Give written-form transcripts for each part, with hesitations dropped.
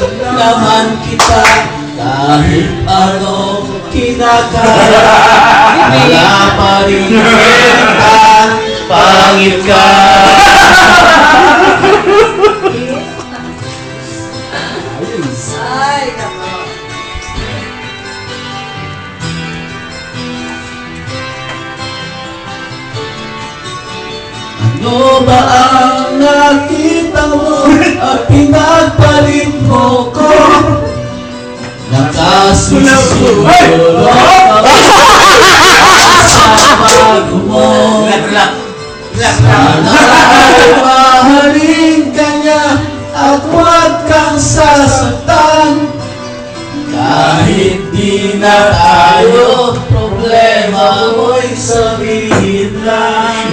naman kita. Kahit ano kinakaya, wala pa rin kita. Pangit ka. Ay, nako. Ano ba ang nakita mo at pinagpalit mo ko? Nakasusunod sa bago mo. Sana ay mahalin ka niya at huwag kang sasaktan. Kahit di na tayo, problema mo'y sabihin lang.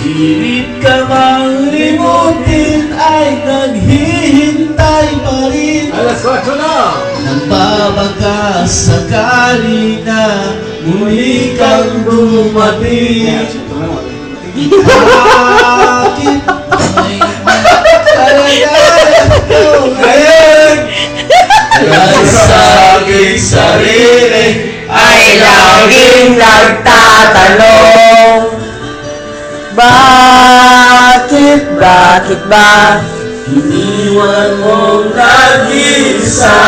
Pilit ka mang limutin ay naghihintay pa rin. Alas 8 na! Nagbabaga sakali na muli kang dumating. Bakit may kalagayan ko ngayon? Dahil sa aking sarili ay laging nagtatanong, bakit ba iniwan mong nag-iisa?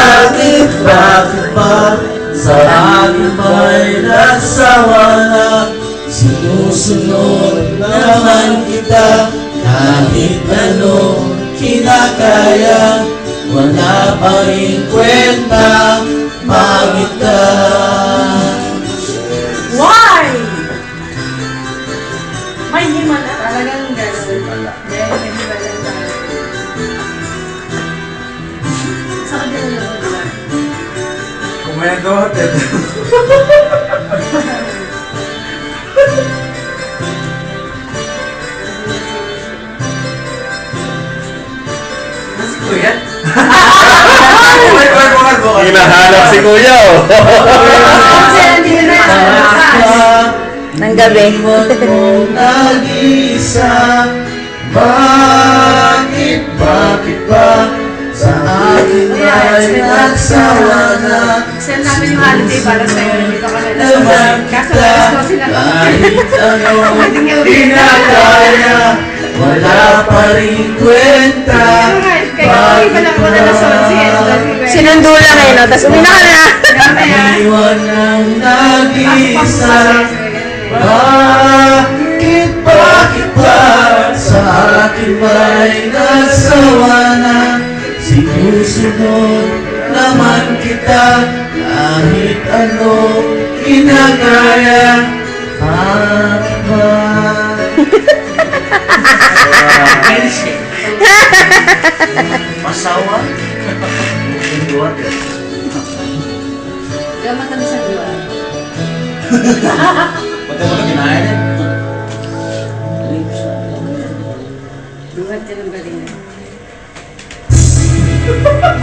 Bakit ba sa akin ba'y nagsawa na? Sinusunod naman kita kahit ano kinakaya. Wala pa rin kwenta, bakit ka? Why? May himala. Talagang gano'n. May himala tayo. Sa kanila naman ba? Kumendo, Ted. Nasi Kuya? Hinahanap si Kuya, oh. ng gabi? Iniwan mong nag-iisa. Bakit ba sa akin ba'y nagsawa na? Send namin yung holiday para sa'yo. Dito ka na Naman kaso kita alas 12 na. kahit ano Pwede nga ulit. kinakaya. Wala pa rin kwenta. Kaya iba lang ko na Sinundo lang eh, no? Tapos umina ka na. Iniwan ng nag-iisa. Bakit ba sa akin ba'y nagsawa na? Sinusunod naman kita kahit ano kinagaya. Bakit ba? Masawa? Gamat kami sa diwa. Pati mo na kinain eh. Dugat ka ng galing na.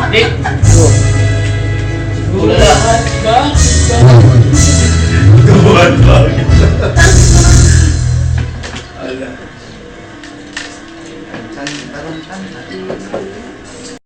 Nick!